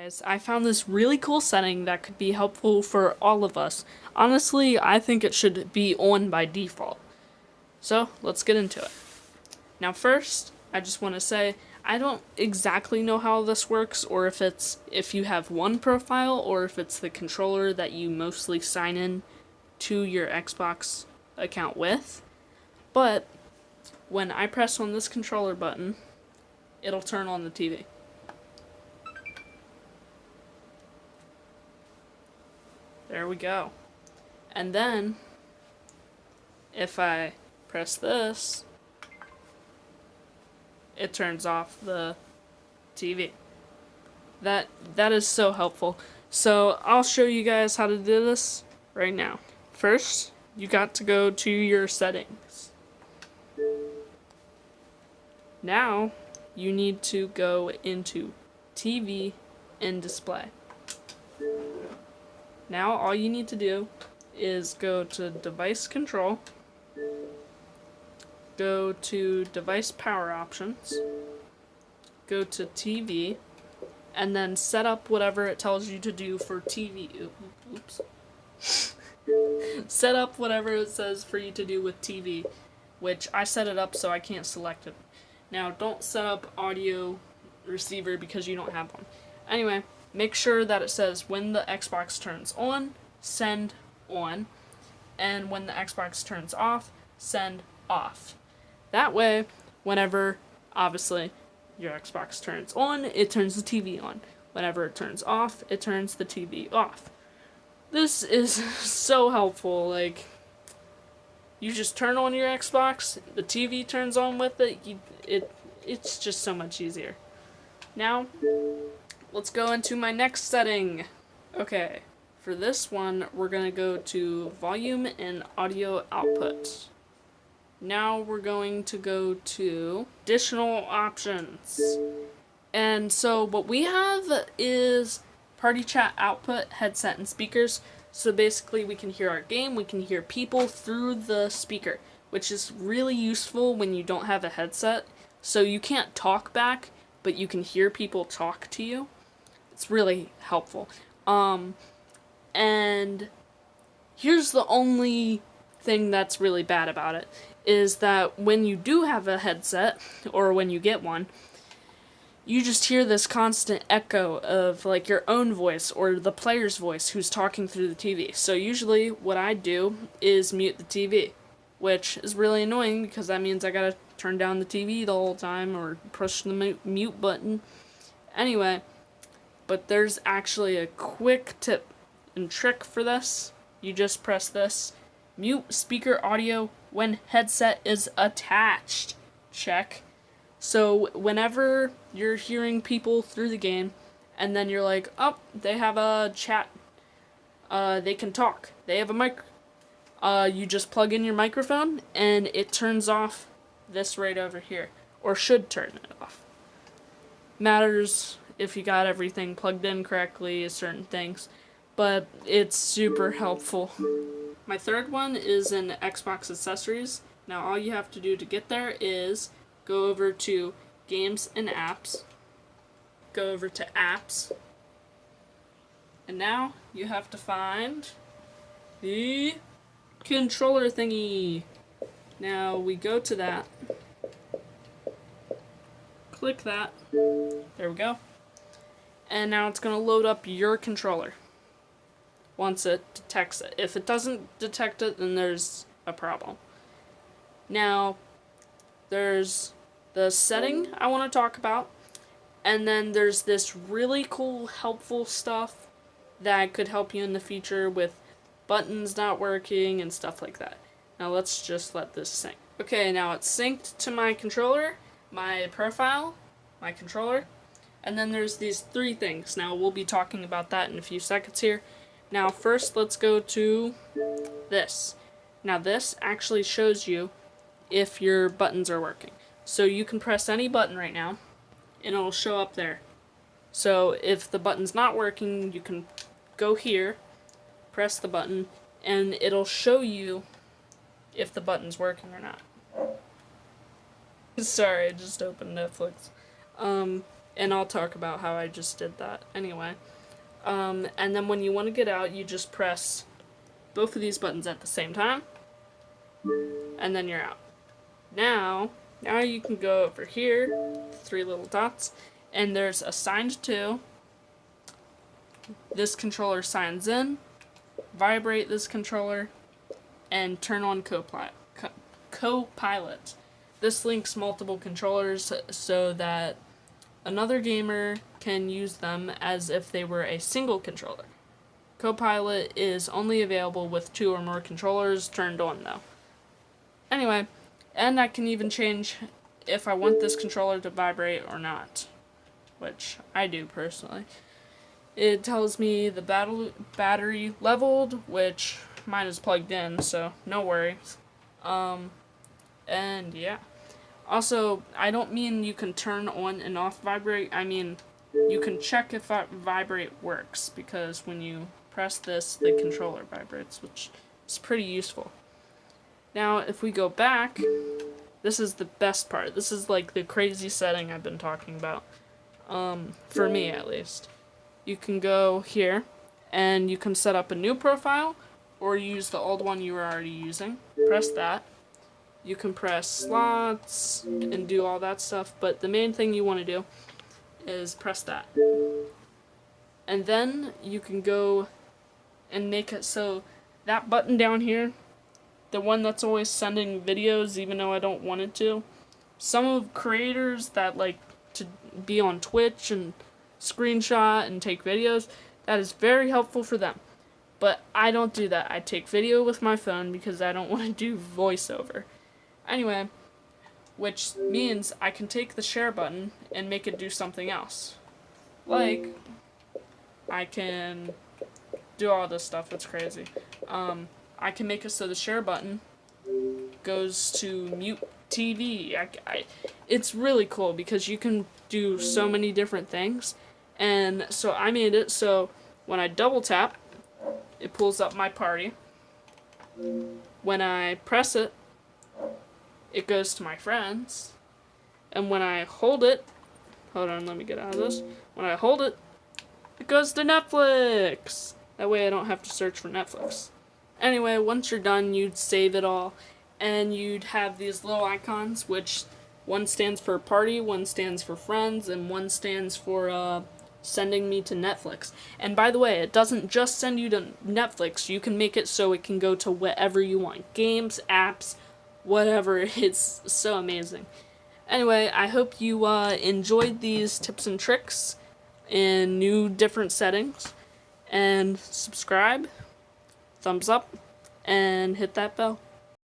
guys, I found this really cool setting that could be helpful for all of us. Honestly, I think it should be on by default. So, let's get into it. Now first, I just want to say, I don't exactly know how this works, or if you have one profile, or if it's the controller that you mostly sign in to your Xbox account with. But, when I press on this controller button, it'll turn on the TV. There we go. And then, if I press this, it turns off the TV. That is so helpful. So I'll show you guys how to do this right now. First, you got to go to your settings. Now, you need to go into TV and display. Now all you need to do is go to device control, go to device power options, go to TV, and then set up whatever it tells you to do for TV. Oops. Set up whatever it says for you to do with TV, which I set it up so I can't select it. Now don't set up audio receiver because you don't have one. Anyway, make sure that it says when the Xbox turns on, send on, and when the Xbox turns off, send off. That way, whenever, obviously, your Xbox turns on, it turns the TV on. Whenever it turns off, it turns the TV off. This is so helpful. Like, you just turn on your Xbox, the TV turns on with it. It's just so much easier. Now, let's go into my next setting. Okay, for this one, we're going to go to volume and audio output. Now we're going to go to additional options. And so what we have is party chat output, headset, and speakers. So basically we can hear our game, we can hear people through the speaker, which is really useful when you don't have a headset. So you can't talk back, but you can hear people talk to you. It's really helpful. And here's the only thing that's really bad about it, is that when you do have a headset, or when you get one, you just hear this constant echo of like your own voice or the player's voice who's talking through the TV. So usually what I do is mute the TV, which is really annoying because that means I gotta turn down the TV the whole time or push the mute button. Anyway, but there's actually a quick tip and trick for this. You just press this: mute speaker audio when headset is attached. Check. So whenever you're hearing people through the game, and then you're like, oh, they have a chat, they can talk, they have a mic, you just plug in your microphone, and it turns off this right over here, or should turn it off. Matters if you got everything plugged in correctly, certain things, but it's super helpful. My third one is in Xbox accessories. Now all you have to do to get there is go over to Games and Apps, go over to Apps, and now you have to find the controller thingy. Now we go to that, click that, there we go, and now it's going to load up your controller once it detects it. If it doesn't detect it, then there's a problem. Now, there's the setting I want to talk about, and then there's this really cool, helpful stuff that could help you in the future with buttons not working and stuff like that. Now let's just let this sync. Okay, now it's synced to my controller, my profile, my controller, and then there's these three things. Now we'll be talking about that in a few seconds here. Now first let's go to this. Now this actually shows you if your buttons are working. So you can press any button right now, and it'll show up there. So if the button's not working, you can go here, press the button, and it'll show you if the button's working or not. Sorry, I just opened Netflix. And I'll talk about how I just did that anyway. And then when you want to get out, you just press both of these buttons at the same time, and then you're out. Now you can go over here, 3 little dots, and there's assigned to. This controller signs in, vibrate this controller, and turn on Copilot. This links multiple controllers so that another gamer can use them as if they were a single controller. Copilot is only available with 2 or more controllers turned on though. Anyway, and I can even change if I want this controller to vibrate or not, which I do personally. It tells me the battery leveled, which mine is plugged in, so no worries. And yeah. Also, I don't mean you can turn on and off vibrate, I mean you can check if vibrate works, because when you press this, the controller vibrates, which is pretty useful. Now, if we go back, this is the best part. This is like the crazy setting I've been talking about, for me at least. You can go here, and you can set up a new profile, or use the old one you were already using. Press that. You can press slots and do all that stuff, but the main thing you want to do is press that. And then you can go and make it so that button down here, the one that's always sending videos even though I don't want it to, some of creators that like to be on Twitch and screenshot and take videos, that is very helpful for them. But I don't do that. I take video with my phone because I don't want to do voiceover. Anyway, which means I can take the share button and make it do something else. Like, I can do all this stuff, it's crazy. I can make it so the share button goes to mute TV. It's really cool because you can do so many different things. And so I made it so when I double tap, it pulls up my party. When I press it, it goes to my friends. And when I hold it, hold on, let me get out of this. When I hold it, it goes to Netflix. That way I don't have to search for Netflix. Anyway, once you're done, you'd save it all. And you'd have these little icons, which one stands for party, one stands for friends, and one stands for sending me to Netflix. And by the way, it doesn't just send you to Netflix. You can make it so it can go to whatever you want. Games, apps, whatever. It's so amazing. Anyway, I hope you enjoyed these tips and tricks in new different settings. And subscribe, thumbs up, and hit that bell.